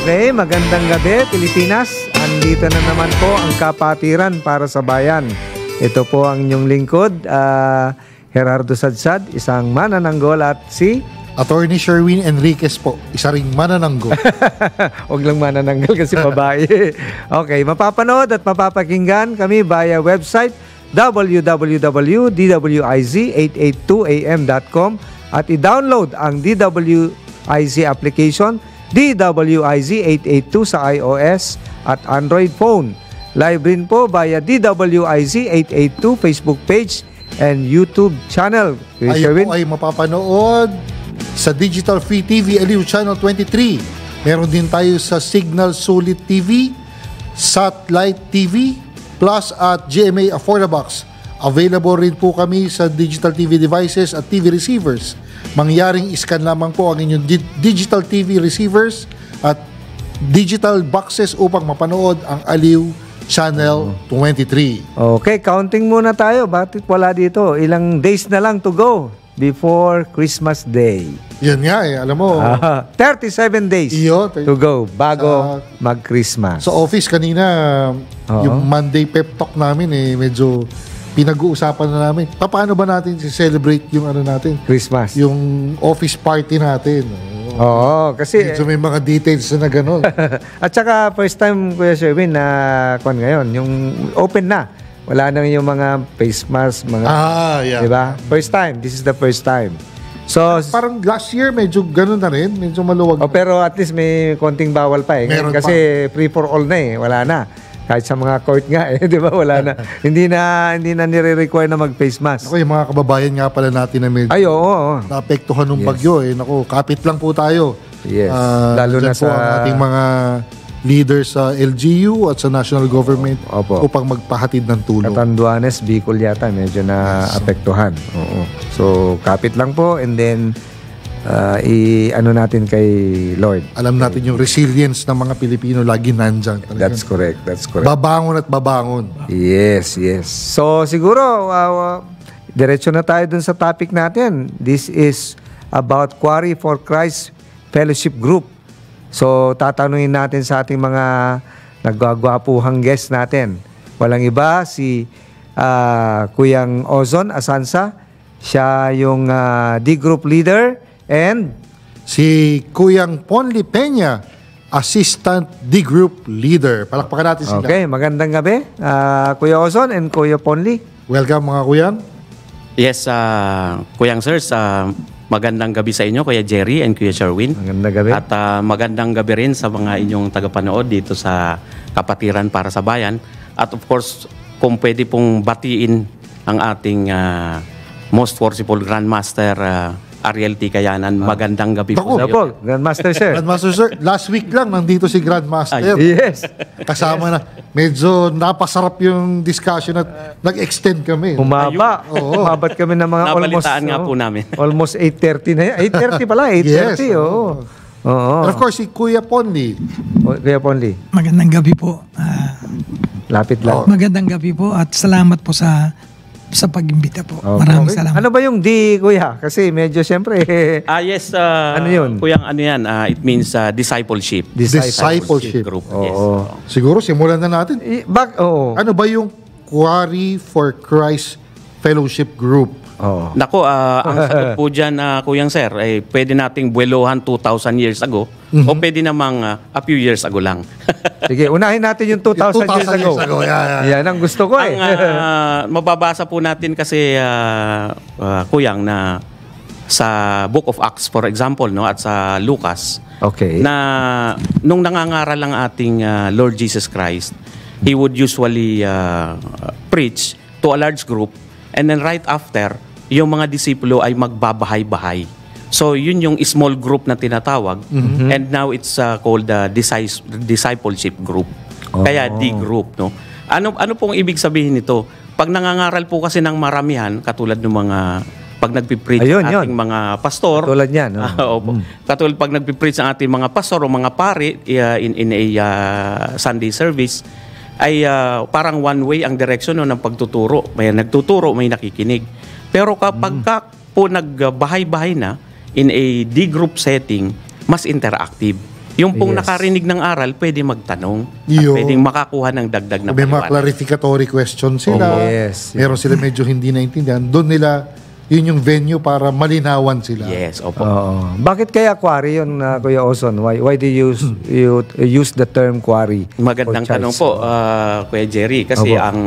Okay, magandang gabi Pilipinas. Andito na naman po ang kapatiran para sa bayan. Ito po ang inyong lingkod, Gerardo Sadsad, isang manananggol, at si Attorney Sherwin Enriquez po, isa ring manananggol. Huwag lang manananggol kasi babae. Okay, mapapanood at mapapakinggan kami via website www.dwiz882am.com at i-download ang DWIZ application DWIZ882 sa iOS at Android phone. Live rin po via DWIZ882 Facebook page and YouTube channel. Ayun po ay mapapanood sa Digital Free TV Aliw Channel 23. Meron din tayo sa Signal Sulit TV, Satellite TV, Plus at GMA Affordabox. Available rin po kami sa digital TV devices at TV receivers. Mangyaring iskan lamang po ang inyong digital TV receivers at digital boxes upang mapanood ang Aliw Channel 23. Okay, counting muna tayo. Bakit wala dito? Ilang days na lang to go before Christmas Day. Yan nga alam mo. 37 days to go bago mag-Christmas. Sa office kanina, yung Monday pep talk namin medyo pinag-uusapan na namin. Paano ba natin celebrate yung natin? Christmas. Yung office party natin. Oo, kasi so may mga details na gano'n. At saka first time, Kuya Sherwin, na ngayon, yung open na. Wala na yung mga face mask, mga yeah. Diba? First time. This is the first time. So parang last year medyo gano'n na rin, medyo maluwag. Pero at least may konting bawal pa Meron kasi free for all na wala na. Kahit sa mga court nga di ba? Wala na. hindi na nire-require na mag-face mask. Ako, yung mga kababayan nga pala natin na medyo naapektuhan ng bagyo Naku, kapit lang po tayo. Yes. Lalo na po ang ating mga leaders sa LGU at sa national government upang magpahatid ng tulong. Catanduanes, Bicol yata medyo na apektuhan. Oo. So kapit lang po, and then natin kay Lord. Alam natin yung resilience ng mga Pilipino lagi nandyan. That's correct. Babangon at babangon. Yes. So siguro diretso na tayo dun sa topic natin. This is about Quarry for Christ Fellowship Group. So tatanungin natin sa ating mga nagwagwapuhang guest natin. Walang iba, si Kuyang Ozon Asansa. Siya yung D-Group Leader. And si Kuyang Ponly Peña, Assistant D-Group Leader. Palakpakan natin sila. Okay, magandang gabi, Kuya Ozon and Kuya Ponly. Welcome mga Kuyang. Yes, Kuyang Sirs, magandang gabi sa inyo, Kuya Jerry and Kuya Sherwin. Magandang gabi. At magandang gabi rin sa mga inyong tagapanood dito sa Kapatiran para sa Bayan. At of course, kung pwede pong batiin ang ating most forceful Grandmaster Ariel T. Kayanan, magandang gabi po sa iyo. Grandmaster Sir. Grandmaster Sir, last week lang nandito si Grandmaster. Yes. Kasama na. Medyo napasarap yung discussion at nag-extend kami. Umabat kami ng mga nabalitaan nga po namin. Almost 8:30 na yan. 8:30 pala, 8:30. Yes. Oo. And of course, si Kuya Ponly. Kuya Ponly. Magandang gabi po. Lapit lang. Magandang gabi po at salamat po sa pag-imbita po. Maraming salamat. Ano ba yung D, Kuya? Kasi medyo siyempre yes. ano yun? Kuyang yan? It means discipleship. Discipleship Group. Yes. Siguro, simulan na natin. Ano ba yung Quarry for Christ Fellowship Group? Nako, ang sagot po dyan, Kuyang Sir, pwede nating buwelohan 2,000 years ago o pwede namang a few years ago lang. Sige, unahin natin yung 2,000 years ago. Yan ang gusto ko Mababasa po natin kasi, Kuyang, na sa Book of Acts, for example, at sa Lucas, na nung nangangaral ang ating Lord Jesus Christ, He would usually preach to a large group, and then right after, yung mga disipulo ay magbabahay-bahay. So, yun yung small group na tinatawag. And now, it's called the discipleship group. Kaya D-group, no? Ano pong ibig sabihin nito? Pag nangangaral po kasi ng maramihan, katulad ng mga pag nagpipreach ang ating mga pastor. Katulad yan. Katulad pag nagpipreach ang ating mga pastor o mga pari in a Sunday service, ay parang one way ang direksyon ng pagtuturo. May nagtuturo, may nakikinig. Pero kapag po nagbahay-bahay na in a D-group setting, mas interactive. Yung pong Yes. nakarinig ng aral, pwede magtanong at Yun. pwedeng makakuha ng dagdag na May mga paliwanag. clarificatory questions sila. Yes. Meron sila medyo hindi naintindihan. Doon nila, yun yung venue para malinawan sila. Yes, opo. Oo. Bakit kaya quarry yun, Kuya Oson? Why do you use the term quarry? Magandang for tanong child? po, Kuya Jerry. Kasi Opo. ang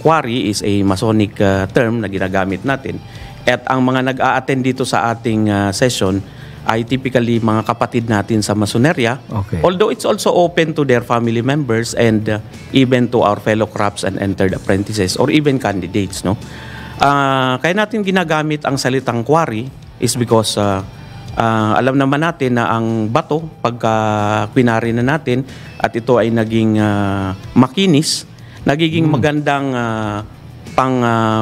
quarry is a Masonic term na ginagamit natin. At ang mga nag-a-attend dito sa ating session ay typically mga kapatid natin sa Masoneria. Okay. Although it's also open to their family members and even to our fellow crafts and entered apprentices or even candidates. No? Kaya natin ginagamit ang salitang quarry is because alam naman natin na ang bato, pagka kwinari na natin at ito ay naging makinis, nagiging magandang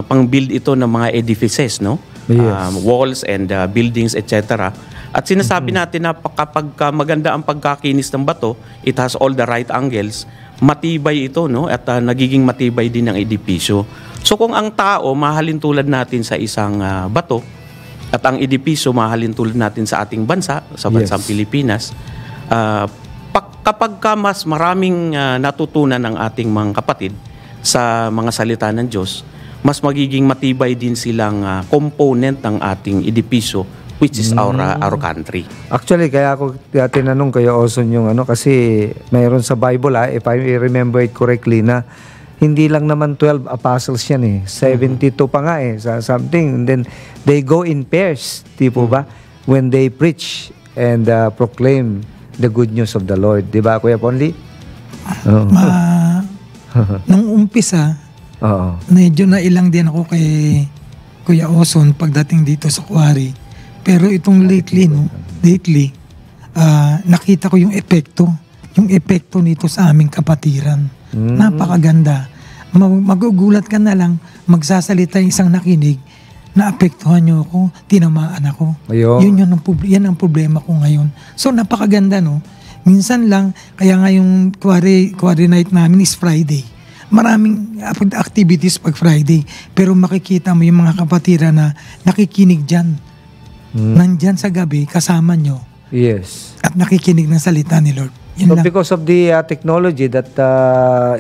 pang-build ito ng mga edifices, no? Yes. Walls and buildings, etc. At sinasabi natin na kapag maganda ang pagkakinis ng bato, it has all the right angles, matibay ito, no? At nagiging matibay din ang edipisyo. So kung ang tao mahalin tulad natin sa isang bato at ang edipisyo mahalin tulad natin sa ating bansa, sa bansang Yes. Pilipinas, kapag mas maraming natutunan ng ating mga kapatid sa mga salita ng Diyos, mas magiging matibay din silang component ng ating edipisyo, which is our country. Actually, kaya ako tinanong Kuya Oson yung kasi mayroon sa Bible, if I remember it correctly, na hindi lang naman 12 apostles yan 72 pa nga sa something. And then they go in pairs, di po ba? When they preach and proclaim the good news of the Lord. Di ba, Kuya Ponli? Oo. Nung umpisa, Oo. medyo nailang din ako kay Kuya Oson pagdating dito sa quarry. Pero itong lately, nakita ko yung epekto nito sa aming kapatiran. Napakaganda. Magugulat ka na lang, magsasalita yung isang nakinig, naapektuhan niyo ako, tinamaan ako. Ayun. Yan ang problema ko ngayon. So napakaganda, no? Minsan lang, kaya nga yung quarry night namin is Friday. Maraming activities pag Friday. Pero makikita mo yung mga kapatiran na nakikinig dyan. Nandyan sa gabi, kasama nyo. Yes. At nakikinig ng salita ni Lord. Yun So lang. because of the technology that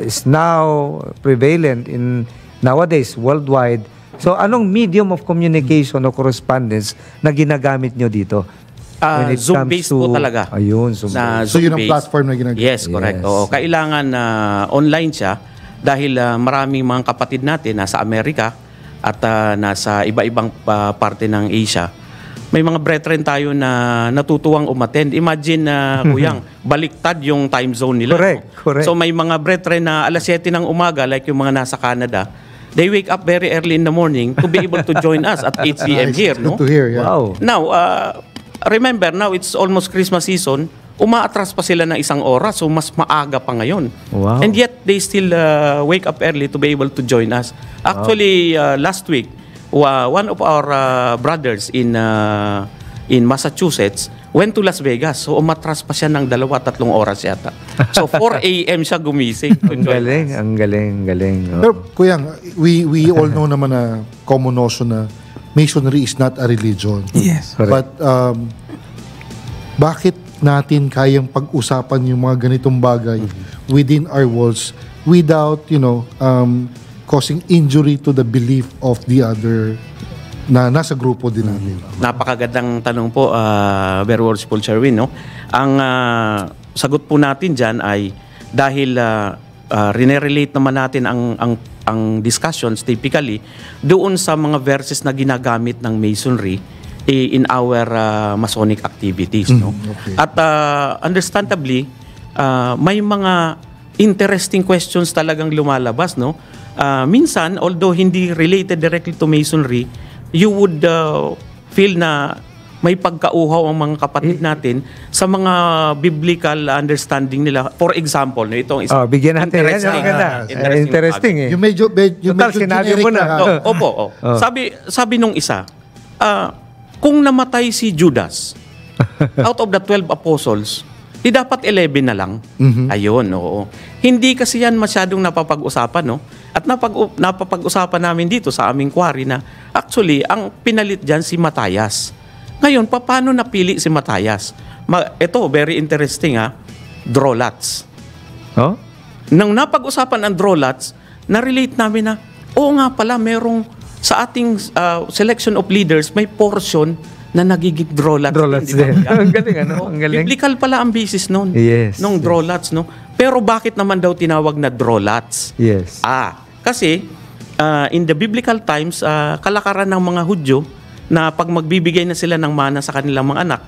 is now prevalent in nowadays worldwide, so anong medium of communication o correspondence na ginagamit nyo dito? When it Zoom-based comes po talaga. Ayun, Zoom. So yun ang Zoom-based. platform na ginagawa. Yes, correct. Yes. Oo, kailangan online siya dahil maraming mga kapatid natin nasa Amerika at nasa iba-ibang parte ng Asia. May mga brethren tayo na natutuwang umattend. Imagine Kuyang, baliktad yung time zone nila. Correct, no? correct. So may mga brethren na alas 7 ng umaga, like yung mga nasa Canada, they wake up very early in the morning to be able to join us at 8 p.m. here. No? Good to hear, yeah. Wow. Now, remember, now it's almost Christmas season. Umaatras pa sila ng isang oras, so mas maaga pa ngayon. Wow. And yet, they still wake up early to be able to join us. Actually, last week, one of our brothers in Massachusetts went to Las Vegas. So, umatras pa siya ng 2-3 oras yata. So, 4 a.m. siya gumising. to Ang join galing, us. ang galing. Oo. Pero Kuyang, we all know naman na common notion na Masonry is not a religion. Yes. Correct. But bakit natin kayang pag-usapan yung mga ganitong bagay within our walls without, causing injury to the belief of the other na nasa grupo din natin? Napakagandang tanong po, very worshipful Sherwin, no? Ang sagot po natin dyan ay dahil rinerelate naman natin ang discussions typically doon sa mga verses na ginagamit ng Masonry in our Masonic activities, no? Okay. At understandably, may mga interesting questions talagang lumalabas, no? Minsan, although hindi related directly to Masonry, you would feel na may pagkauhaw ang mga kapatid natin sa mga biblical understanding nila. For example, no, itong Bigyan natin. Yan, interesting, maganda. Interesting Yung medyo Total, sinabi generic mo na. na. Opo. Sabi nung isa, kung namatay si Judas out of the 12 apostles, di dapat 11 na lang. Ayun, oo. Hindi kasi yan masyadong napapag-usapan, no? At napapag-usapan namin dito sa aming quarry na actually, ang pinalit dyan si Matthias. Ngayon, paano napili si Matthias? Ito, very interesting draw lots. Oh? Nang napag-usapan ang draw lots, na-relate namin na, oo nga pala, merong sa ating selection of leaders, may portion na nagiging draw lots. Draw lots din. Ang galing, ano? Ang galing. Biblical pala ang basis noon. Yes. Nung draw lots, no? Pero bakit naman daw tinawag na draw lots? Yes. Kasi in the biblical times, kalakaran ng mga Hudyo na pag magbibigay na sila ng mana sa kanilang mga anak,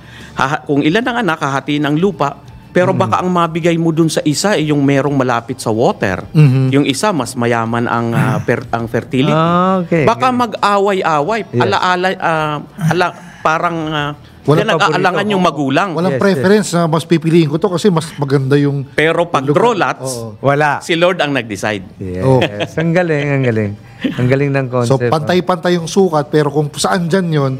kung ilan ang anak, hahatiin ang lupa, pero baka ang mabigay mo dun sa isa ay yung merong malapit sa water. Yung isa, mas mayaman ang fertility. Okay. Baka mag-away-away. Yes. Parang Walang nag-aalangan yung magulang. Walang Yes, preference na mas pipiliin ko to kasi mas maganda yung... Pero pag draw lots, Wala. si Lord ang nag-decide. Yes. Ang galing, ang galing. Ang galing ng So, concept. pantay-pantay yung sukat, pero kung saan dyan yun,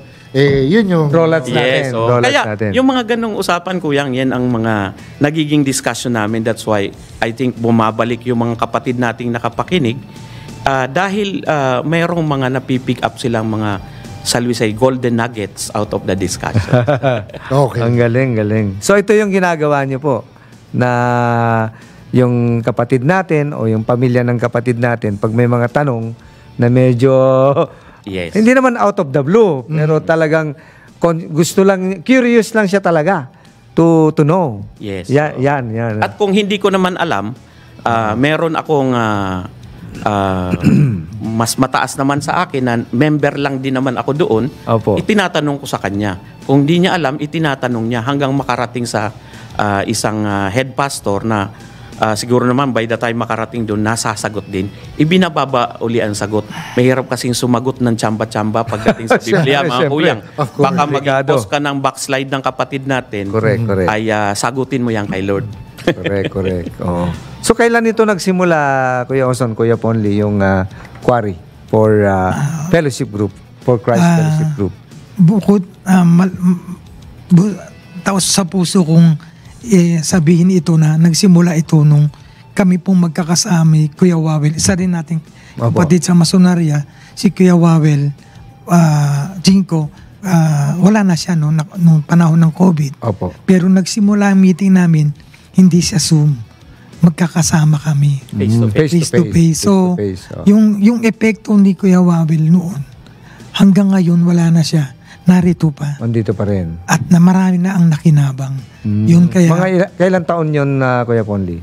yun yung... Draw lots natin. Yes. Draw lots Kaya natin. yung mga ganong usapan, Kuyang, yan ang mga nagiging discussion namin. That's why I think bumabalik yung mga kapatid nating nakapakinig dahil mayroong mga napipick up silang mga, shall we say, golden nuggets out of the discussion. Okay. Ang galing, galing. So ito yung ginagawa niyo po na yung kapatid natin o yung pamilya ng kapatid natin, pag may mga tanong na medyo Yes. hindi naman out of the blue, pero talagang gusto lang, curious lang siya talaga to know. Yes. Yan. At kung hindi ko naman alam, meron akong mas mataas naman sa akin na member lang din naman ako doon. Opo. Itinatanong ko sa kanya. Kung di niya alam, itinatanong niya hanggang makarating sa isang head pastor na siguro naman by the time makarating doon, nasasagot din. Ibinababa uli ang sagot. Mahirap kasing sumagot ng tsamba-tsamba pagdating sa Biblia, mga Siyempre. Kuyang. Of course. Baka Delikado. mag-post ka ng backslide ng kapatid natin. Correct. Ay sagutin mo yan kay Lord. Correct. Oo. So kailan ito nagsimula, Kuya Oson, Kuya Ponly, yung quarry for fellowship group, for Christ Fellowship Group? Bukod, taos sa puso kong sabihin ito na nagsimula ito nung kami pong magkakasama, Kuya Wawel. Isa rin nating kapatid sa Masonaria, si Kuya Wawel, Jinko, wala na siya nung panahon ng COVID. Opo. Pero nagsimula ang meeting namin, hindi siya Zoom. Magkakasama kami. Face to face. So, Face to face, oh. yung epekto ni Kuya Wawel noon, hanggang ngayon wala na siya. Narito pa. Andito pa rin. At na marami na ang nakinabang. Yun kaya Kailan taon yun, Kuya Ponly?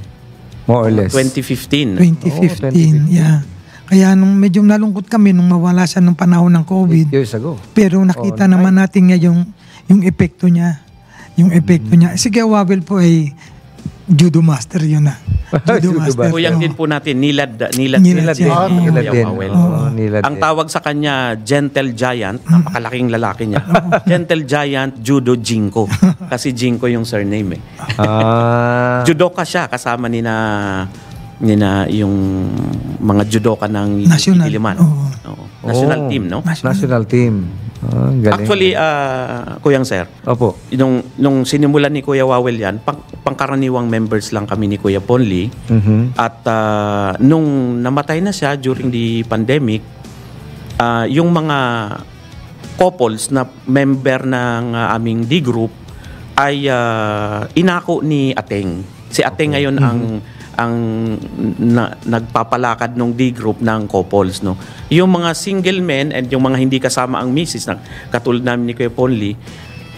More or less. 2015. 2015, yeah. Kaya nung medyo nalungkot kami nung mawala siya nung panahon ng COVID. 8 years ago. Pero nakita naman natin ngayon yung epekto niya. Yung epekto niya. Si Kuya Wawel po ay judo master yun na. Judo master. Kuyang din po natin, nilad Nilad din. din. Nilad din. Wawel. Nilad Ang din. tawag sa kanya, Gentle Giant, napakalaking lalaki niya. Gentle Giant Judo Jinko. Kasi Jinko yung surname Judoka siya, kasama ni na yung mga judoka ng National. Diliman. Oo. National team, no? National team. Galing. Actually, Kuyang Sir, Opo. nung sinimulan ni Kuya Wawel yan, pangkaraniwang members lang kami ni Kuya Ponly. At nung namatay na siya during the pandemic, yung mga couples na member ng aming D group ay inako ni Ateng. Si Ateng ngayon ang nagpapalakad ng D group ng couples, no. Yung mga single men and yung mga hindi kasama ang misis na katulad namin ni Kuya Ponly,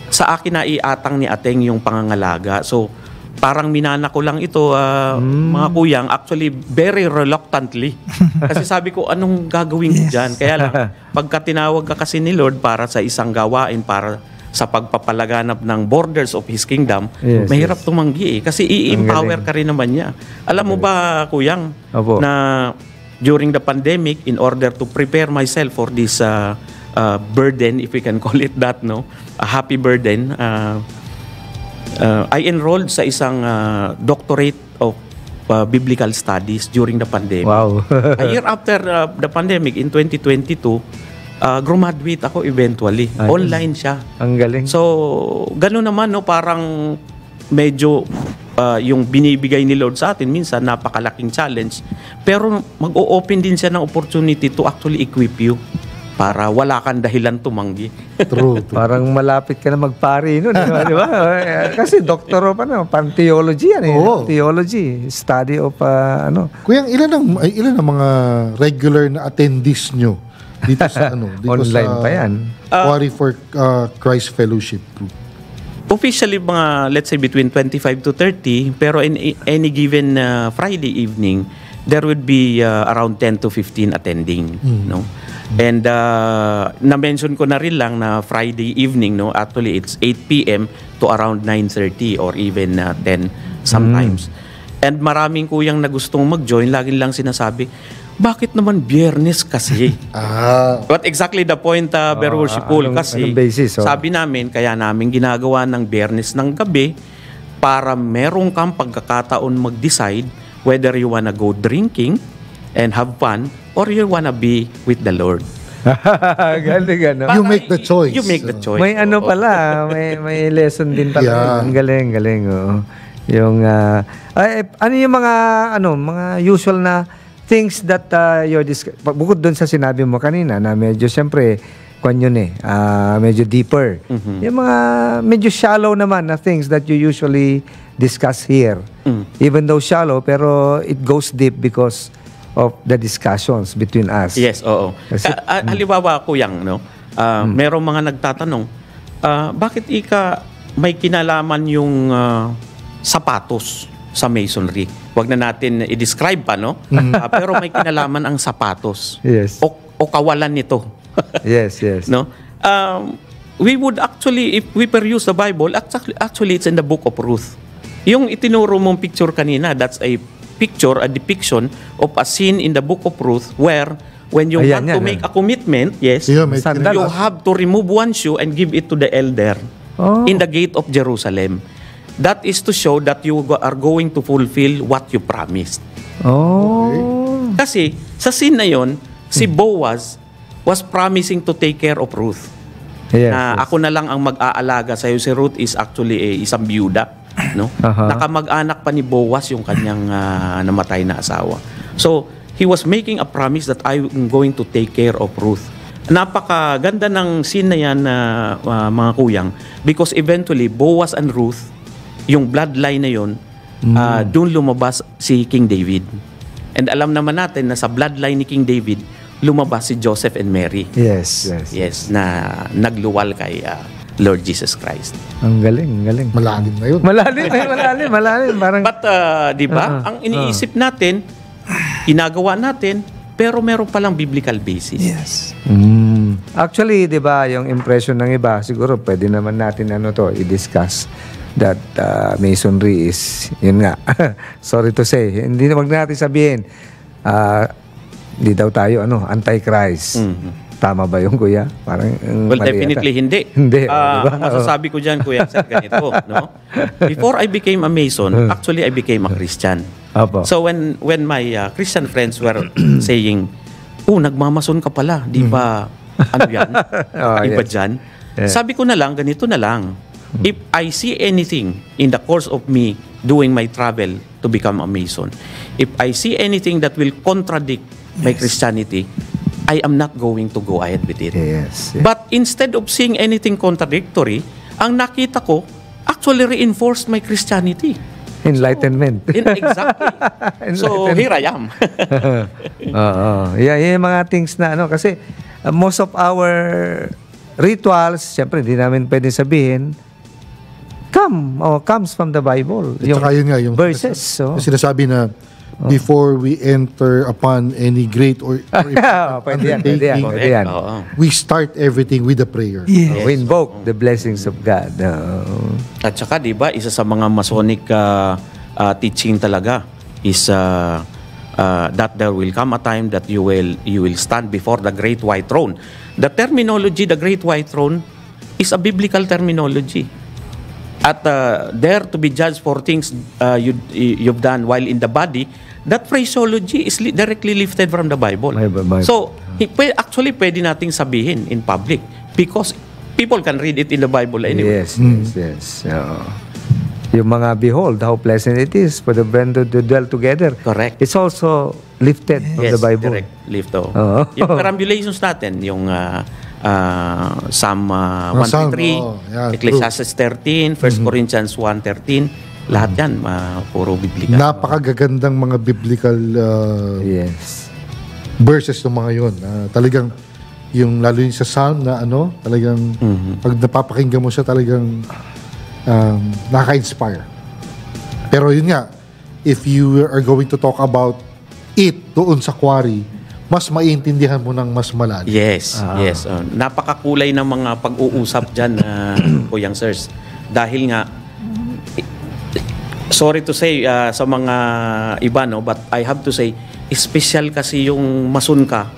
sa akin na iatang ni Ateng yung pangangalaga. So parang minana ko lang ito, mga kuyang, actually very reluctantly. Kasi sabi ko, anong gagawin ko dyan? Kaya lang, pagka tinawag ka kasi ni Lord para sa isang gawain, para sa pagpapalaganap ng borders of His kingdom, mahirap tumanggi Kasi i-empower ka rin naman niya. Alam mo ba, Kuyang, Opo. na during the pandemic, in order to prepare myself for this burden, if we can call it that, no, a happy burden, I enrolled sa isang doctorate of biblical studies during the pandemic. Wow. A year after the pandemic, in 2022, graduate ako eventually. Online siya. Ang galing. So, gano'n naman, no, parang medyo yung binibigay ni Lord sa atin, minsan napakalaking challenge. Pero mag-o-open din siya ng opportunity to actually equip you. para wala kang dahilan tumanggi. True. Parang malapit ka na magpari nun, di ba? Kasi doctor pa na, pan theology yan eh. Oo. Theology, study of Kuya, ilan ang mga regular na attendees nyo dito sa dito Online sa pa yan. Quarry for Christ Fellowship Group? Officially mga let's say between 25 to 30, pero in any given Friday evening there would be around 10 to 15 attending, no? And na-mention ko na rin lang na Friday evening, no, actually it's 8 PM to around 9:30 or even 10 sometimes. And maraming kuyang na gustong mag-join, laging lang sinasabi, bakit naman Biyernes kasi? But exactly the point, Brother Worshipful, kasi anong basis, sabi namin, kaya namin ginagawa ng Biyernes ng gabi para merong kang pagkakataon mag-decide whether you wanna go drinking and have fun or you wanna be with the Lord. Galing, ano? You make the choice. You make the choice. May ano pala, may lesson din pala. Yeah. Ang galing, oo. Yung, ano yung mga usual na things that bukod doon sa sinabi mo kanina na medyo siyempre medyo deeper. Yung mga medyo shallow naman na things that you usually discuss here. Even though shallow, pero it goes deep because of the discussions between us. Yes, oo. Halimbawa, Kuyang, no? Merong mga nagtatanong, bakit may kinalaman yung sapatos sa masonry? Huwag na natin i-describe pa, no? Pero may kinalaman ang sapatos. Yes. O kawalan nito. Yes. No? We would actually, if we peruse the Bible, actually it's in the book of Ruth. Yung itinuro mong picture kanina, that's a picture, a depiction of a scene in the book of Ruth where when you want to make a commitment, yes, Yeah, you have to remove one shoe and give it to the elder in the gate of Jerusalem. That is to show that you are going to fulfill what you promised. Kasi sa scene na yon, si Boaz was promising to take care of Ruth. Yes, Ako na lang ang mag-aalaga sa iyo. Si Ruth is actually isang byuda, no? Nakamag-anak pa ni Boaz yung kanyang namatay na asawa. So, he was making a promise that I'm going to take care of Ruth. Napakaganda ng scene na yan, mga kuyang, because eventually Boaz and Ruth, yung bloodline na yun, doon lumabas si King David. And alam naman natin na sa bloodline ni King David, lumabas si Joseph and Mary. Yes. Na nagluwal kay Lord Jesus Christ. Ang galing. Malalim na yun. Malalim. Parang, But, di ba, ang iniisip natin, ginagawa natin, pero meron palang biblical basis. Yes. Actually, di ba, yung impression ng iba, siguro pwede naman natin i-discuss that masonry is, yun nga, sorry to say, hindi na wag natin sabihin, hindi daw tayo, anti-Christ. Tama ba yung kuya? Parang, well, definitely hindi. Hindi. Ang masasabi ko dyan, kuya, sa ganito, no? Before I became a Mason, actually, I became a Christian. Apo. So, when my Christian friends were saying, nagmamason ka pala, di ba, ano yan? Iba dyan? Sabi ko na lang, ganito na lang. If I see anything in the course of me doing my travel to become a Mason, if I see anything that will contradict my Christianity, I am not going to go ahead with it. Yes. But instead of seeing anything contradictory, ang nakita ko actually reinforced my Christianity. Enlightenment. Exactly. So here I am. Yung mga things na kasi most of our rituals, siyempre hindi namin pwedeng sabihin, comes from the Bible. At saka yun nga, yung verses. yung sinasabi na before we enter upon any great or pwede yan. we start everything with a prayer. Yes. We invoke the blessings of God. At saka, di ba, isa sa mga Masonic teaching talaga is that there will come a time that you will stand before the great white throne. The terminology, the great white throne, is a biblical terminology. At there to be judged for things you've done while in the body, that phraseology is directly lifted from the Bible. So, actually, pwede nating sabihin in public because people can read it in the Bible anyway. Yes. Yung mga, behold, how pleasant it is for the brethren to dwell together. Correct. It's also lifted from the Bible. Direct lift. Oo. Yung perambulations natin, yung Psalm 133, yeah, Ecclesiastes 13, 1 Corinthians 1:13, lahat yan, puro biblical. Napakagagandang mga biblical Yes. verses ng mga yun. Talagang, yung lalo yung sa Psalm na talagang, pag napapakinggan mo siya, talagang nakaka-inspire. Pero yun nga, if you are going to talk about it doon sa quarry, mas maiintindihan mo ng mas malalim. Yes, yes. Napakakulay ng mga pag-uusap dyan, Kuyang Sirs. Dahil nga, sorry to say sa mga iba, but I have to say, special kasi yung mason ka,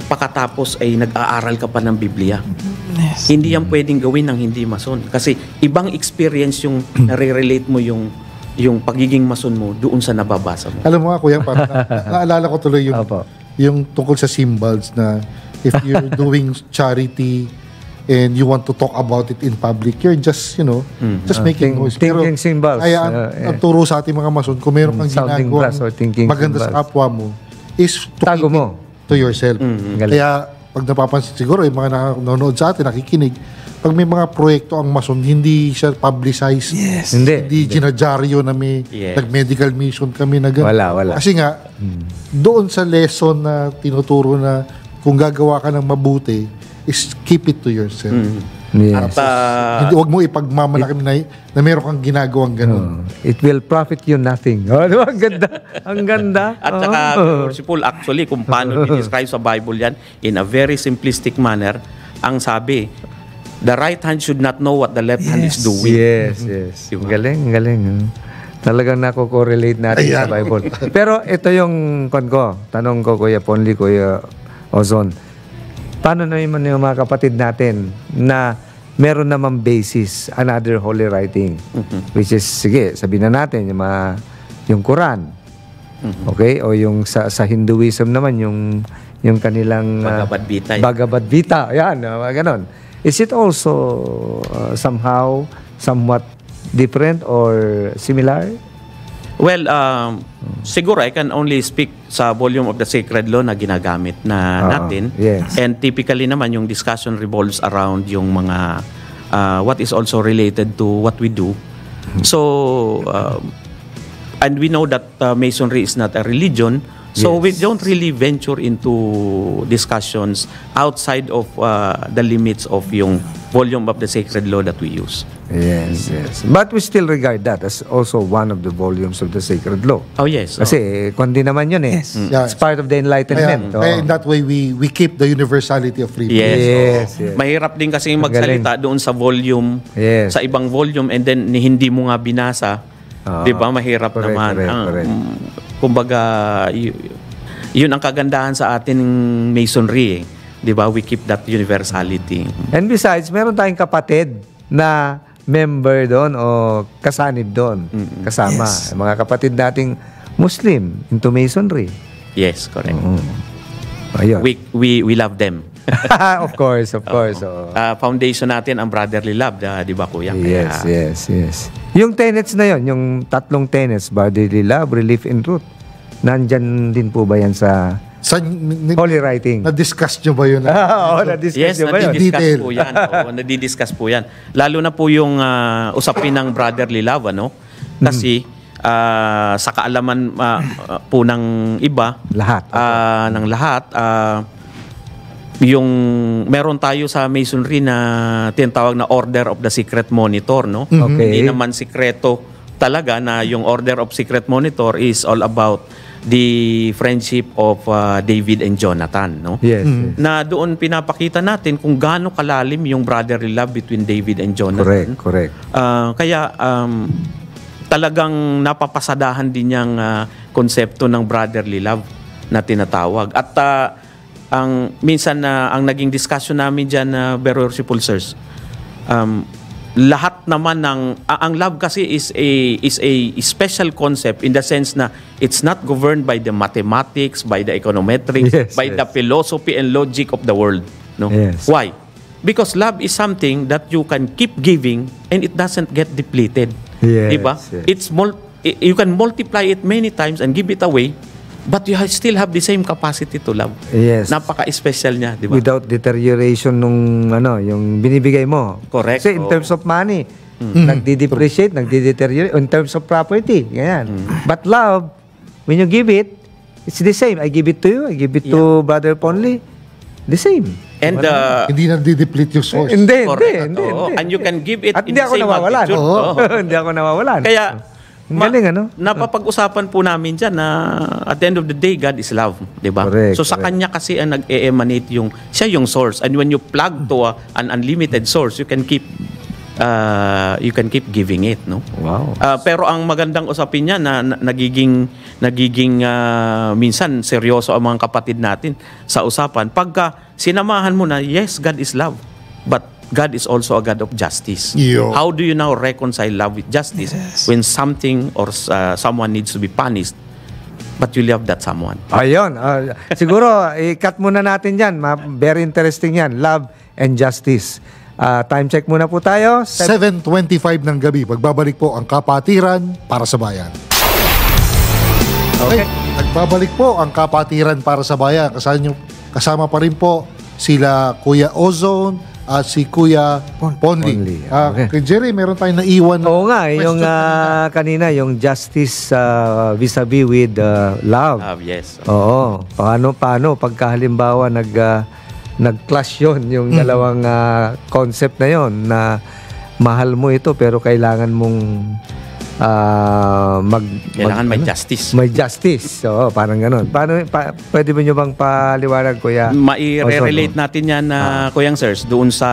pagkatapos ay nag-aaral ka pa ng Biblia. Yes. Hindi yan pwedeng gawin ng hindi mason. Kasi ibang experience yung nare-relate mo yung pagiging mason mo doon sa nababasa mo. Alam mo nga, Kuya, parang naalala ko tuloy yung tungkol sa symbols na if you're doing charity and you want to talk about it in public, you're just, just making noise. Thinking symbols. Kaya ang turo sa ating mga mason, kung meron kang Sounding brass or thinking maganda symbols. sa kapwa mo, is to Tago keep mo. it to yourself. Kaya, pag napapansin siguro, yung mga nanonood sa atin, nakikinig, pag may mga proyekto ang mason, hindi siya publicized. Yes. Hindi ginadyaryo na may nag-medical mission kami na gano'n. Wala. Kasi nga, doon sa lesson na tinuturo na kung gagawa ka ng mabuti, is keep it to yourself. Yes. At Hindi, huwag mo ipagmamalaki na meron kang ginagawang gano'n. It will profit you nothing. Diba? Ang ganda. Ang ganda. At saka, Paul, actually, kung paano describe sa Bible yan, in a very simplistic manner, ang sabi, the right hand should not know what the left hand is doing. Yes. Diba? Galing. Talagang nako-correlate natin sa Bible. Pero ito yung tanong ko, Kuya Ponly, Kuya Ozon. Paano naman yung mga kapatid natin na meron namang basis, another holy writing, which is, sige, sabihin na natin, yung Quran. Okay? O yung sa Hinduism naman, yung kanilang Bhagavad Gita. Bhagavad Gita. Yan, ganon. Is it also somewhat different or similar? Well, siguro I can only speak sa volume of the Sacred Law na ginagamit natin. Yes. And typically naman yung discussion revolves around yung mga what is also related to what we do. So, and we know that Masonry is not a religion. So we don't really venture into discussions outside of the limits of yung volume of the Sacred Law that we use. Yes. But we still regard that as also one of the volumes of the Sacred Law. Oh yes. Kasi kundi naman yun eh. Yes. It's part of the Enlightenment. Kaya in that way, we keep the universality of freedom. Yes. Yes. Mahirap din kasi magsalita doon sa volume, Yes. sa ibang volume, and then hindi mo nga binasa. Di ba? Mahirap Correct, naman. correct. Kumbaga, yun ang kagandahan sa ating Masonry. Di ba? We keep that universality. And besides, meron tayong kapatid na member doon o kasanib doon. Kasama. Yes. Mga kapatid nating Muslim into Masonry. Yes, correct. Ayun. We love them. Of course. Oo. Foundation natin ang brotherly love, di ba, Kuya? Kaya, Yes. Yung tenets na yon, yung tatlong tenets, brotherly love, relief, and truth, nandyan din po ba yan sa holy writing? Na-discuss nyo ba yun? Oo, na-discuss Yes, nyo ba yun? nadidiscuss Detail. po yan. Oo, nadidiscuss po yan. Lalo na po yung usapin ng brotherly love, Kasi sa kaalaman po ng iba, ng lahat, yung meron tayo sa Masonry na tinatawag na Order of the Secret Monitor, Okay. Hindi naman sikreto talaga na yung Order of Secret Monitor is all about the friendship of David and Jonathan, Yes. Na doon pinapakita natin kung gaano kalalim yung brotherly love between David and Jonathan. Correct. Kaya talagang napapasadahan din yung konsepto ng brotherly love na tinatawag. At ang minsan ang naging discussion namin diyan, Brother Pulsers, lahat naman ang love kasi is a special concept in the sense na it's not governed by the mathematics, by the econometrics, by the philosophy and logic of the world, Yes. Why? Because love is something that you can keep giving and it doesn't get depleted. Yes, Diba? yes. You can multiply it many times and give it away but you still have the same capacity to love. Yes. Napaka-special niya, di ba? Without deterioration nung yung binibigay mo. Correct. Kasi in terms of money, nagdi-depreciate, nagdi-deteriorate. In terms of property, ganyan. But love, when you give it, it's the same. I give it to you, I give it to Brother Ponley. The same. And Hindi na di-deplete yung source. Hindi. And you can give it At in hindi the ako same nawawalan. magnitude. Oo. Oo. Hindi ako nawawalan. Kaya, Ang galing, ano? napapag-usapan po namin dyan na at the end of the day, God is love. Diba? Correct, So sa Kanya kasi nag-emanate siya yung source. And when you plug to an unlimited source, you can keep giving it, no? Wow. Pero ang magandang usapin niya na nagiging minsan seryoso ang mga kapatid natin sa usapan. Pagka sinamahan mo na, yes, God is love, but God is also a God of justice. Yo. How do you now reconcile love with justice when something or someone needs to be punished, but you love that someone? Ayun. Siguro, i-cut muna natin yan. Very interesting yan. Love and justice. Time check muna po tayo. 7:25 ng gabi. Pagbabalik po ang Kapatiran para sa Bayan. Okay. Nagbabalik po ang Kapatiran para sa Bayan. Kasama pa rin po sila Kuya Ozone at si Kuya Ponley. Okay. Kay Jerry, meron tayong naiwan. Oo nga, yung kanina, yung justice vis-a-vis with love. Yes. Oo. Paano pagka halimbawa nag-clash yun, yung dalawang concept na yon na mahal mo ito pero kailangan mong Kailangan may justice. May justice. Oo, parang gano'n. Pwede mo nyo bang paliwanag, Kuya? Mai-relate natin yan na Kuyang Sirs doon sa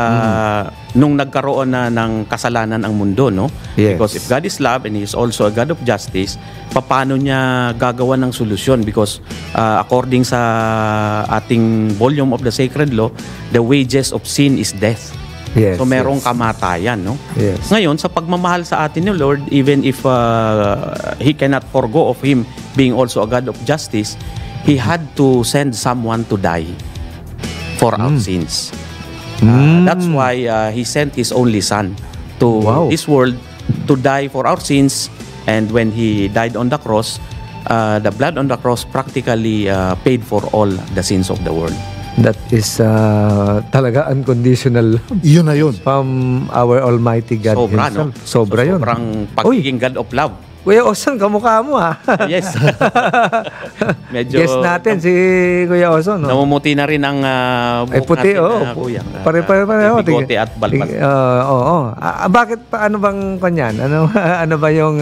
nung nagkaroon na ng kasalanan ang mundo, no? Yes. Because if God is love and He is also a God of justice, paano niya gagawa ng solusyon? Because according sa ating volume of the Sacred Law, the wages of sin is death. Yes, so merong kamatayan, no? Yes. Ngayon, sa pagmamahal sa atin ni Lord, even if He cannot forgo of Him being also a God of justice, He had to send someone to die for our sins. That's why He sent His only Son to this world to die for our sins. And when He died on the cross, the blood on the cross practically paid for all the sins of the world. That is talaga unconditional love Yun na yun. from our Almighty God Sobra, Himself. no? Sobra yun. Sobrang pagiging God of love. Kuya Oson, kamukha mo ha. Yes. Medyo Guest natin si Kuya Oson. No? namumuti na rin ang Ay, buhok puti, natin, oo. Kuya. Pare-pareho. Bigote at balbas. Oo. Bakit pa, ano bang kanyan? Ano ba yung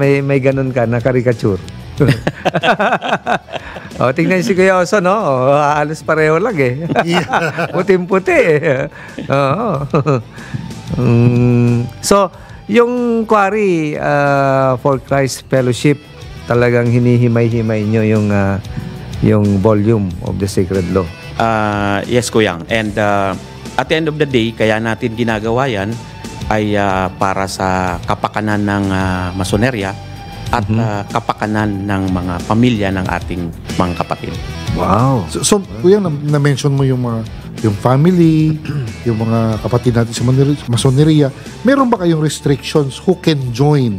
may ganun ka na caricature? Tingnan si Kuya Oson, no? Halos pareho lang eh. Puting-puti eh. Oo. So, yung Quarry for Christ Fellowship, talagang hinihimay-himay nyo yung volume of the Sacred Law. Yes, Kuyang. And at the end of the day, kaya natin ginagawa yan ay para sa kapakanan ng masonerya at kapakanan ng mga pamilya ng ating mga kapatid. Wow. So Kuya, na-mention mo yung family, yung mga kapatid natin sa masoneria. Meron ba kayong restrictions who can join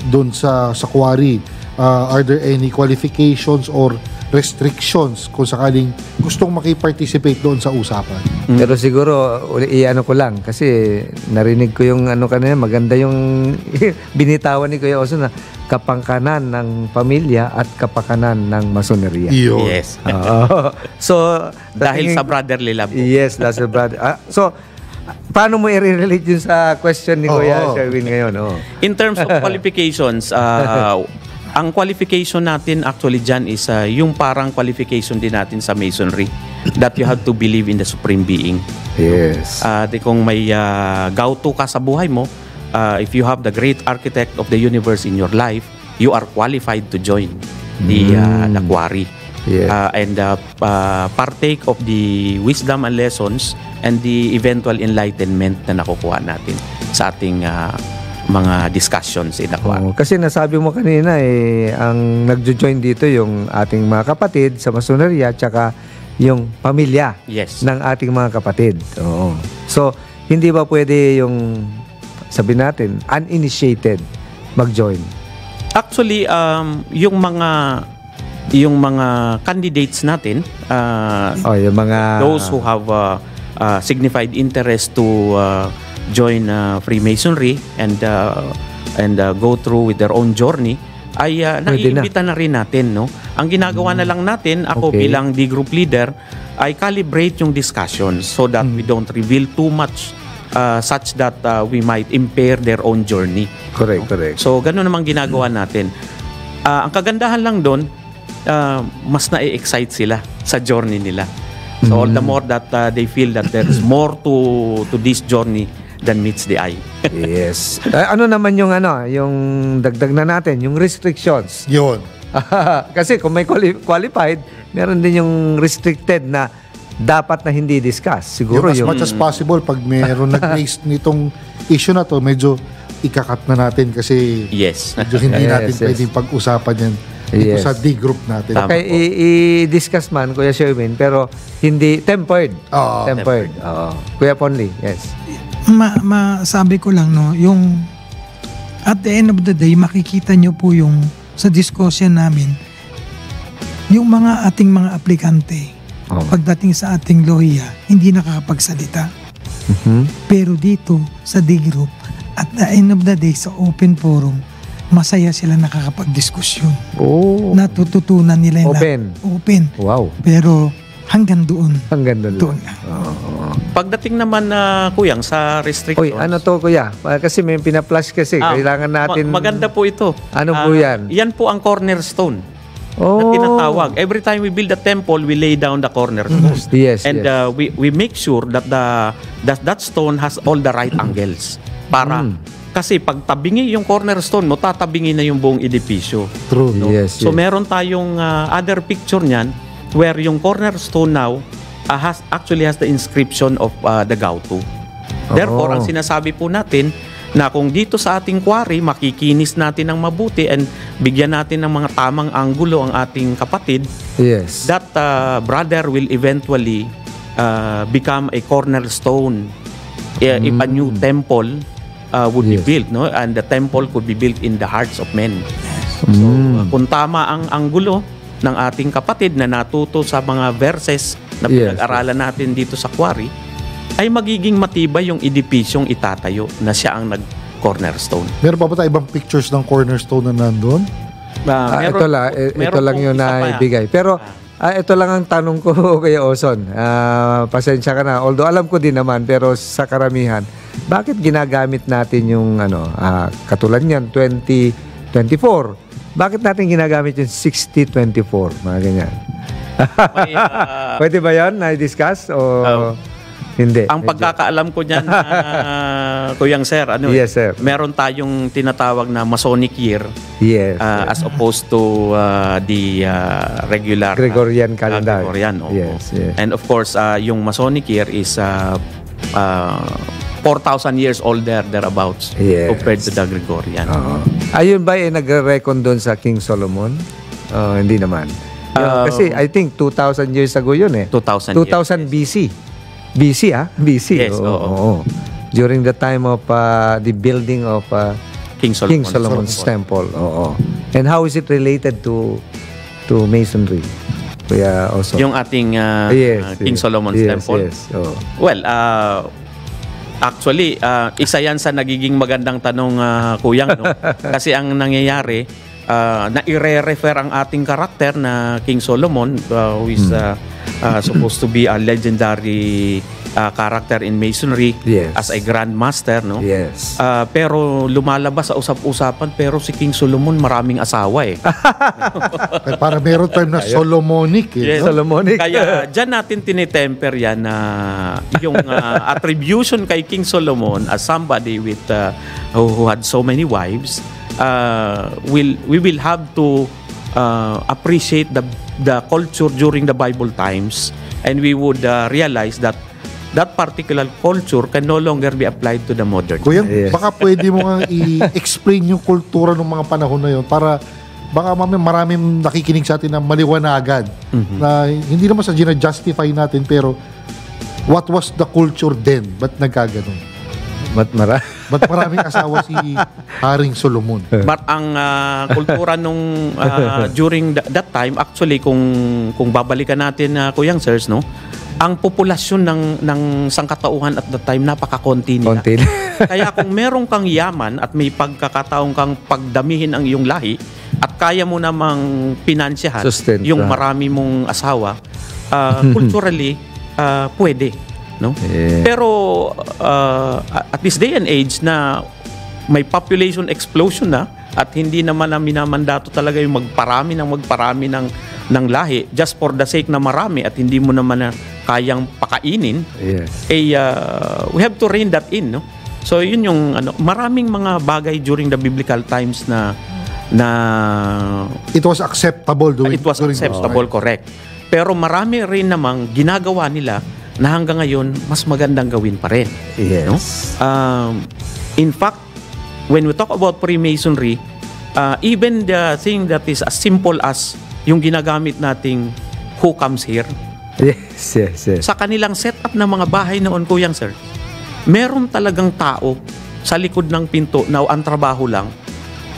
doon sa Quarry? Are there any qualifications or restrictions kung sakaling gustong makiparticipate doon sa usapan? Pero siguro, i-ano ko lang, kasi narinig ko yung kanina, maganda yung binitawan ni Kuya Oson na kapangkanan ng pamilya at kapakanan ng masoneria. Yun. Yes. So, Dahil sa brotherly love. Yes, that's a brother. So, paano mo i-relate yun sa question ni Kuya Sherwin ngayon? In terms of qualifications, ang qualification natin actually dyan is yung parang qualification din natin sa Masonry, that you have to believe in the Supreme Being. Yes. Kung may gauto ka sa buhay mo, if you have the great architect of the universe in your life, you are qualified to join the Quarry. Yes. And partake of the wisdom and lessons and the eventual enlightenment na nakukuha natin sa ating mga discussions in the Quarry. Kasi nasabi mo kanina ang nagjo-join dito yung ating mga kapatid sa masoneria tsaka yung pamilya ng ating mga kapatid. Oo. So, hindi ba pwede yung sabihin natin uninitiated mag-join? Actually, yung mga yung mga candidates natin, yung mga those who have signified interest to join Freemasonry and go through with their own journey, ay naiimbita na rin natin, no? Ang ginagawa na lang natin, ako bilang D-group leader, ay calibrate yung discussions so that we don't reveal too much such that we might impair their own journey. Correct, no? correct. So, ganun namang ginagawa natin. Ang kagandahan lang doon, mas na-excite sila sa journey nila. So, all the more that they feel that there is more to this journey than meets the eye. Yes. Ano naman yung yung dagdag na natin, yung restrictions. Yun. Kasi kung may qualified, meron din yung restricted na dapat na hindi discuss. Siguro As much as possible, pag meron nag-raise nitong issue na to, medyo ikakat na natin kasi Yes. medyo hindi natin pwedeng pag-usapan yan dito sa D-group natin. Okay, i-discuss man, Kuya Sherwin, pero hindi tempered. Oo. Tempered. Oo. Kuya Ponly, yes. Masabi ko lang, no, yung at the end of the day, makikita nyo po yung sa discussion namin, yung mga ating mga aplikante, pagdating sa ating lohiya, hindi nakakapagsalita. Pero dito, sa D-group, at the end of the day, sa open forum, masaya sila nakakapag-diskusyon. Natututunan nila Open. Open. Wow. Pero hanggang doon. Hanggang doon. Doon. Pagdating naman Kuyang sa restrictions. Oy, ano to, Kuya? Kasi may pina-flash kasi. Kailangan natin... Maganda po ito. Ano po yan? Yan po ang cornerstone na tinatawag. Every time we build a temple, we lay down the cornerstone. Yes, and yes. We make sure that that stone has all the right angles. Para kasi pag tabingi yung cornerstone mo, tatabingi na yung buong edipisyo. True. No? Yes, So yes. meron tayong other picture niyan where yung cornerstone now actually has the inscription of the Gautu. Therefore, ang sinasabi po natin na kung dito sa ating quarry makikinis natin ng mabuti and bigyan natin ng mga tamang anggulo ang ating kapatid, Yes. that brother will eventually become a cornerstone if a new temple would be built, no? And the temple could be built in the hearts of men. So, kung tama ang anggulo ng ating kapatid na natuto sa mga verses na pinag-aralan natin dito sa quarry, ay magiging matibay yung edipisyong itatayo na siya ang nag-cornerstone. Meron pa ba tayo ibang pictures ng cornerstone na nandun? Ito lang yun na ibigay. Pero ito lang ang tanong ko kay Oson. Pasensya ka na. Although alam ko din naman, pero sa karamihan, bakit ginagamit natin yung katulad niyan, 2024? Bakit natin ginagamit yung 60-24? Mga ganyan. Pwede ba yan na-discuss o hindi? Ang pagkakaalam ko niyan, Kuyang Sir, Yes, sir. meron tayong tinatawag na Masonic year. Yes. As opposed to the regular Gregorian calendar. Gregorian, oo. Yes, yes. And of course, yung Masonic year is 4,000 years older thereabouts compared to the Gregorian. Ayun ba nagre-recon doon sa King Solomon? Hindi naman. Kasi I think 2,000 years ago yun 2,000 BC. BC, BC. Yes, oo. During the time of the building of King Solomon's Temple. Oo. And how is it related to Masonry? Kaya also Yung ating King Solomon's Temple? Yes. Oh. Well, actually, isa yan sa nagiging magandang tanong, Kuyang. No? Kasi ang nangyayari, na i-refer ang ating karakter na King Solomon, who is supposed to be a legendary character in Masonry as a Grand Master, no? Yes. Pero lumalabas sa usap-usapan, pero si King Solomon maraming asawa Para meron term na Solomonic. Yes. No? Solomonic. Kaya dyan natin tinitemper yan na yung attribution kay King Solomon as somebody with who had so many wives, we will have to appreciate the culture during the Bible times, and we would realize that particular culture can no longer be applied to the modern. Kuya, baka pwede mo nga i-explain yung kultura ng mga panahon na yun para baka maraming nakikinig sa atin na maliwanagan na hindi naman sa gina-justify natin pero what was the culture then? Ba't nagkaganon? Ba't maraming asawa si Haring Solomon? But ang kultura nung during that time, actually kung babalikan natin Kuyang Sirs, no, ang populasyon ng sangkatauhan at that time napakakonti nila. Konti. Kaya kung meron kang yaman at may pagkakataong kang pagdamihin ang iyong lahi at kaya mo namang pinansyahan Sustenta. yung marami mong asawa, culturally pwede, no? Yeah. Pero at this day and age na may population explosion na at hindi naman na minamandato talaga yung magparami ng lahi just for the sake na marami at hindi mo naman na kayang pakainin, Yes. we have to rein that in, no? So yun yung maraming mga bagay during the biblical times na It was acceptable during it was acceptable, correct. Pero marami rin namang ginagawa nila na hanggang ngayon mas magandang gawin pa rin. Yes. No? In fact, when we talk about Freemasonry, even the thing that is as simple as yung ginagamit nating who comes here, Yes. sa kanilang setup ng mga bahay noon, Kuyang Sir, meron talagang tao sa likod ng pinto na ang trabaho lang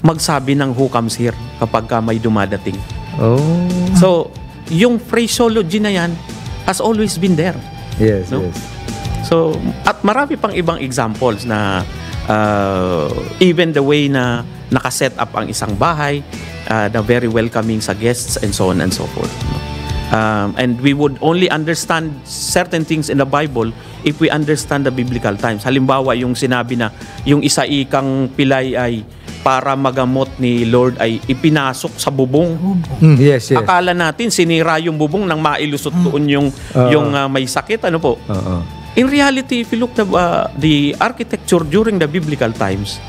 magsabi ng who comes here kapag may dumadating. Oh. So, yung phraseology na yan has always been there. Yes, No? yes. So, at marami pang ibang examples na even the way na nakaset up ang isang bahay, na very welcoming sa guests and so on and so forth. And we would only understand certain things in the Bible if we understand the biblical times. Halimbawa, yung sinabi na yung isa ikang pilay ay para magamot ni Lord ay ipinasok sa bubong. Yes. Akala natin sinira yung bubong nang mailusot doon yung may sakit, ano po? In reality, if you look the architecture during the biblical times,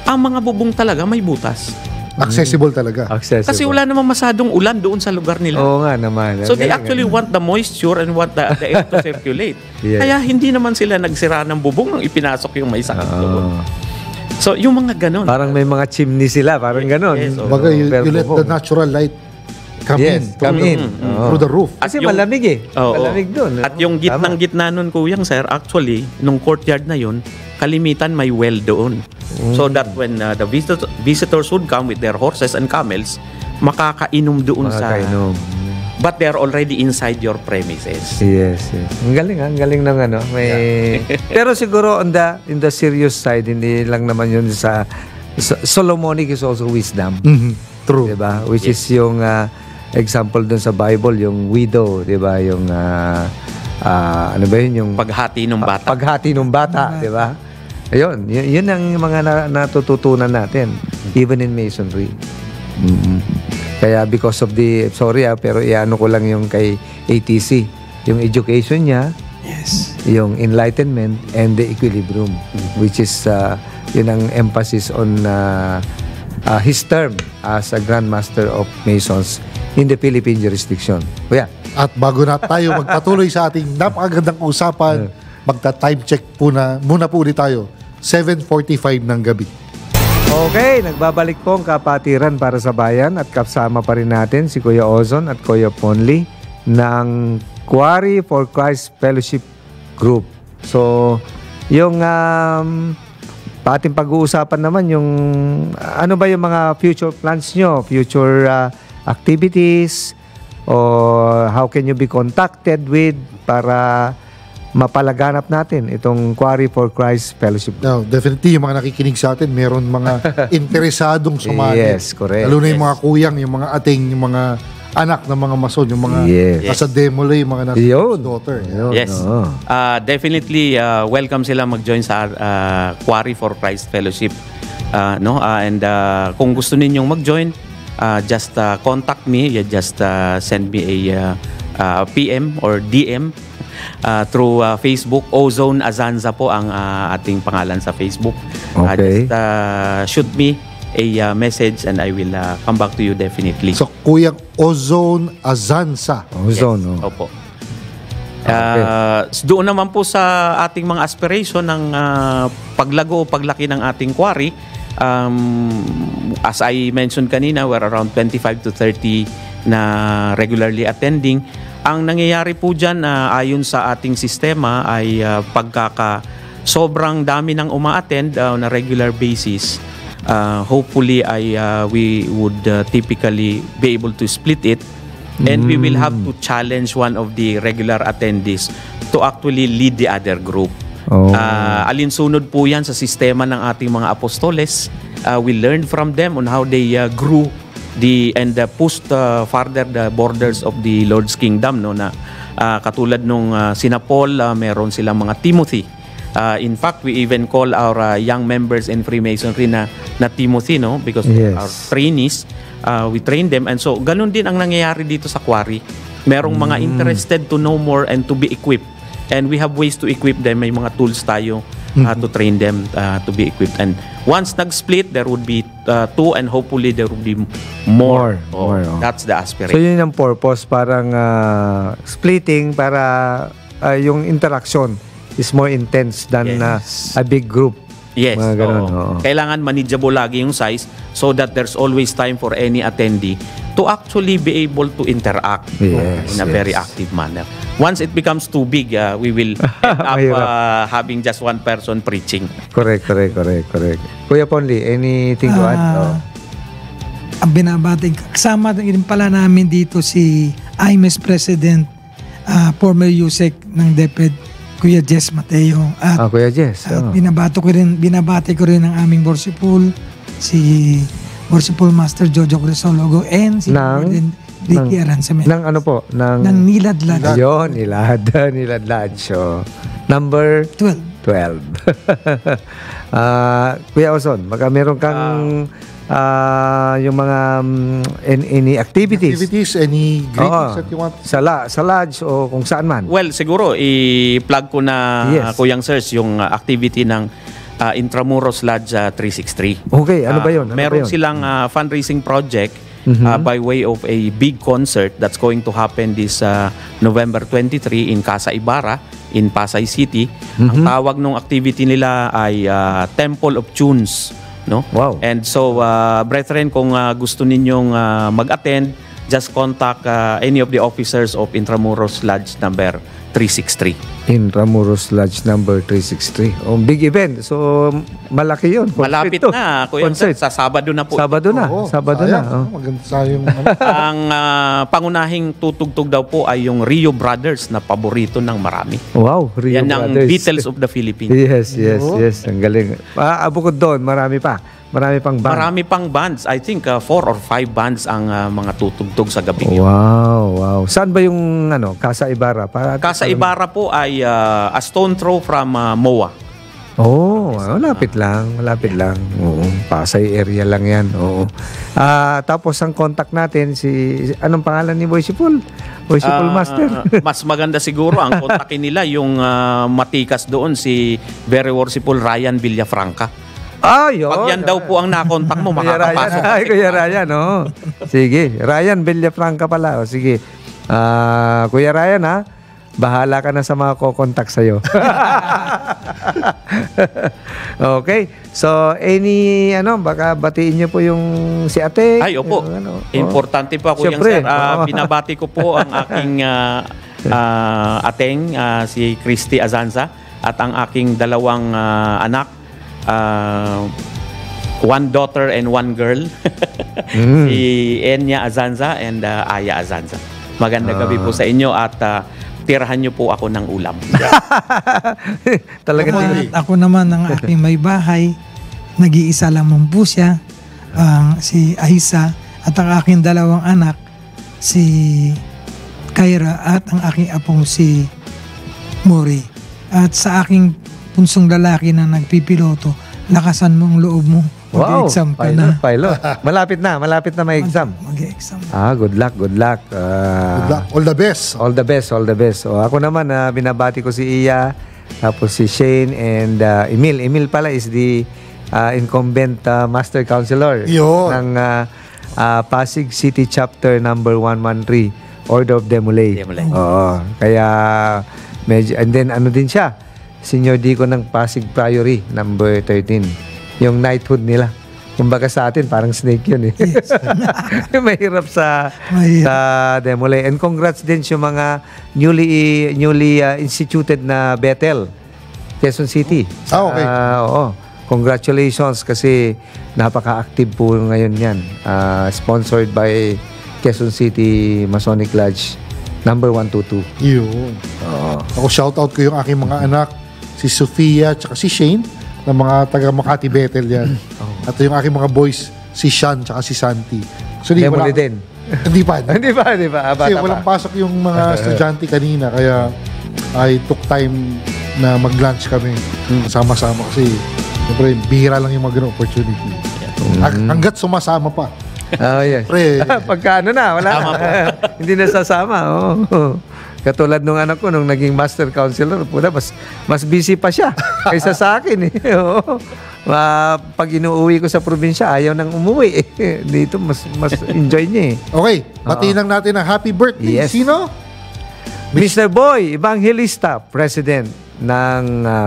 ang mga bubong talaga may butas. Accessible talaga. Accessible. Kasi wala namang masadong ulan doon sa lugar nila. Oo nga naman. So they actually want the moisture and want the air to circulate. Yes. Kaya hindi naman sila nagsira ng bubong nang ipinasok yung may sakit doon. Oo. So yung mga ganon. Parang may mga chimney sila, parang ganon. Yes, oo. Baga, you let Pero the natural light come in. come in. Through the roof. Kasi yung- malamig eh. Oo. Malamig doon. At yung gitnang-gitna nun, Kuyang Sir, actually, nung courtyard na yun, kalimitan may well doon. So that when the visitors would come with their horses and camels, makakainom doon Makakainom. But they're already inside your premises. Yes. Ang galing ang galing ng may pero siguro in the serious side hindi lang naman yun sa Solomonic is also wisdom. True. 'Di ba? Which is yung example dun sa Bible, yung widow, 'di ba? Yung ano ba yun yung Paghati ng bata. paghati ng bata, 'di ba? Ayun, yun ang mga natututunan natin even in Masonry. Kaya because of sorry pero iano ko lang yung kay ATC, yung education niya, Yes. yung enlightenment and the equilibrium, which is yun ang emphasis on his term as a Grand Master of Masons in the Philippine jurisdiction. Kuya. At bago na tayo magpatuloy sa ating napakagandang usapan, magta-time check muna po ulit tayo. 7:45 ng gabi. Okay, nagbabalik po ang kapatiran para sa bayan at kasama pa rin natin si Kuya Ozon at Kuya Ponly ng Quarry for Christ Fellowship Group. So, yung ating pag-uusapan naman yung ano ba yung mga future plans nyo, future activities, or how can you be contacted with para mapalaganap natin itong Quarry for Christ Fellowship. Now, definitely yung mga nakikinig sa atin, meron mga interesadong sumali. Yes, correct. Lalo na yung mga kuyang, yung mga ating, yung mga anak ng mga mason, yung mga nasa demole, yung mga nasa daughter. Yes. Definitely welcome sila mag-join sa Quarry for Christ Fellowship. And kung gusto ninyong mag-join, just contact me. Just send me a PM or DM through Facebook. Ozone Azanza po ang ating pangalan sa Facebook. Okay. Just shoot me a message and I will come back to you definitely. So, Kuyang Ozone Azanza. Ozone, Yes. Opo. Doon naman po sa ating mga aspiration ng paglago o paglaki ng ating quarry, as I mentioned kanina, we're around 25 to 30 na regularly attending. Ang nangyayari po dyan ayon sa ating sistema ay sobrang dami ng uma-attend on a regular basis, hopefully we would typically be able to split it, and we will have to challenge one of the regular attendees to actually lead the other group. Alinsunod po yan sa sistema ng ating mga apostoles. We learned from them on how they grew and pushed farther the borders of the Lord's kingdom, no, na katulad nung sina Paul, meron silang mga Timothy. In fact, we even call our young members in Freemasonry na Timothy, no, because our trainees, we train them. And so ganun din ang nangyayari dito sa Quarry. Merong mga interested to know more and to be equipped. And we have ways to equip them. May mga tools tayo to train them to be equipped. And once nag-split, there would be 2, and hopefully there would be more. That's the aspiration. So yun ang purpose, parang splitting para yung interaction is more intense than a big group. Yes. Mga ganun, Kailangan manageable lagi yung size so that there's always time for any attendee to actually be able to interact in a very active manner. Once it becomes too big, we will end up having just one person preaching. Correct. Kuya Ponly, anything to add? Ang binabati, kasama din pala namin dito si IMES President, former USEC ng DepEd, Kuya Jess Mateo. At, Kuya Jess. binabati ko rin ang aming Borsipul, si Borsipul Master Jojo Crisologo, and si Warden Ricky Aranzamen. Ng ano po? Ng Nilad Lodge. Yun, Nilad Lodge. So, number 12. Kuya Oson, baka meron kang yung mga any activities, any greetings that you want? Sa lodge o kung saan man. Well, siguro i-plug ko na Kuyang Sirs yung activity ng Intramuros Lodge 363. Okay, ano ba yun? Meron silang fundraising project by way of a big concert that's going to happen this November 23 in Casa Ibarra in Pasay City. Ang tawag ng activity nila ay Temple of Tunes, no? Wow. And so brethren, kung gusto ninyong mag-attend, just contact any of the officers of Intramuros Lodge number 363. Intramuros Lodge number 363. Big event. So, malaki yun. Malapit na. Kuya, sa Sabado na po. Sabado na. Maganda sayang. Ang pangunahing tutugtog daw po ay yung Rio Brothers na paborito ng marami. Wow, Rio Yan Brothers. ang Beatles of the Philippines. Yes. Ang galing. Bukod doon, marami pang band. Marami pang bands. I think 4 or 5 bands ang mga tutugtog sa gabi yun. Wow. Saan ba yung Casa Ibarra? Casa Ibarra po ay a stone throw from MOA. Malapit lang. Oo, Pasay area lang yan. Oo. Tapos ang contact natin, anong pangalan ni Boysipul? Boysipul Master. Mas maganda siguro ang kontakin nila yung matikas doon, si Very Worshipful Ryan Villafranca. Yun. Pag yan daw po ang nakontak mo, makakapasok. Kuya Ryan, Sige, Ryan Villafranca pala. Sige. Kuya Ryan, bahala ka na sa mga kokontak sa'yo. Okay. So, baka batiin niyo po yung si ate. Ay, opo. Importante pa, Kuya Sir. Binabati ko po ang aking ateng, si Christy Azanza, at ang aking dalawang anak, 1 daughter and 1 girl. Si Enya Azanza and Aya Azanza. Magandang gabi po sa inyo at tirahan niyo po ako ng ulam. Ako naman ang aking may bahay, nag-iisa lamang po siya, si Aisa, at ang aking dalawang anak, si Kyra, at ang aking apong si Mori. At sa aking punsong lalaki na nagpipiloto, lakasan mo ang loob mo. Mag-exam ka na. Pilot. Malapit na may exam. Mag-exam. Good luck. Good luck. All the best. All the best. Ako naman, binabati ko si Iya, tapos si Shane, and Emil. Emil pala is the incumbent Master Counselor ng Pasig City Chapter number 113, Order of Demolay. Kaya, medyo, and then din siya, Senior Deacon ng Pasig Priory, number 13. Yung knighthood nila. Kumbaga sa atin, parang snake yun eh. Yes. Mahirap sa Demolay. And congrats din sa mga newly instituted na Bethel. Quezon City. Okay. Oo. Congratulations kasi napaka-active po ngayon yan. Sponsored by Quezon City Masonic Lodge number 122. Yun. Ako shoutout ko yung aking mga anak, si Sofia at si Shane, na mga taga Makati Bethel yan. At yung aking mga boys, si Sean at si Santi. So, Memoli din. Hindi pa. Hindi ba? Kasi walang pasok yung mga estudyante kanina, kaya I took time na mag-lunch kami sama-sama kasi siyempre, bihira lang yung mga ganung opportunity. Hanggat sumasama pa. Yeah. Pre, Pagka wala. Hindi na sasama. Katulad nung anak ko, nung naging master counselor, mas busy pa siya kaysa sa akin. Oo. Pag inuuwi ko sa probinsya, ayaw nang umuwi. Dito, mas enjoy niya. Okay, batiin lang natin ang happy birthday. Yes. Sino? Mr. Boy Evangelista, President ng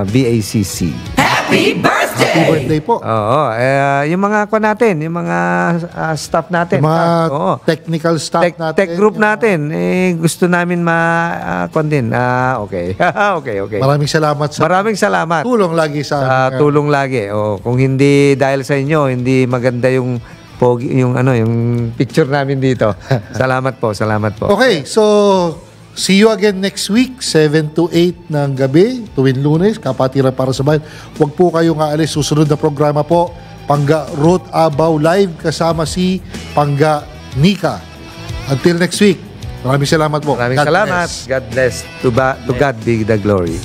BACC. Happy birthday po. Oo. Yung mga natin, yung mga staff natin. Yung mga technical staff natin. Tech group natin. Gusto namin okay. Okay. Maraming salamat. Tulong lagi sa tulong lagi. Kung hindi dahil sa inyo, hindi maganda yung picture namin dito. Salamat po. Okay, so see you again next week, 7 to 8 ng gabi, tuwing Lunes, Kapatiran para sa Bayan. Huwag po kayong aalis. Susunod na programa po, Pangga Ruth Abaw Live kasama si Pangga Nika. Until next week, maraming salamat po. Maraming salamat. God bless. To God be the glory.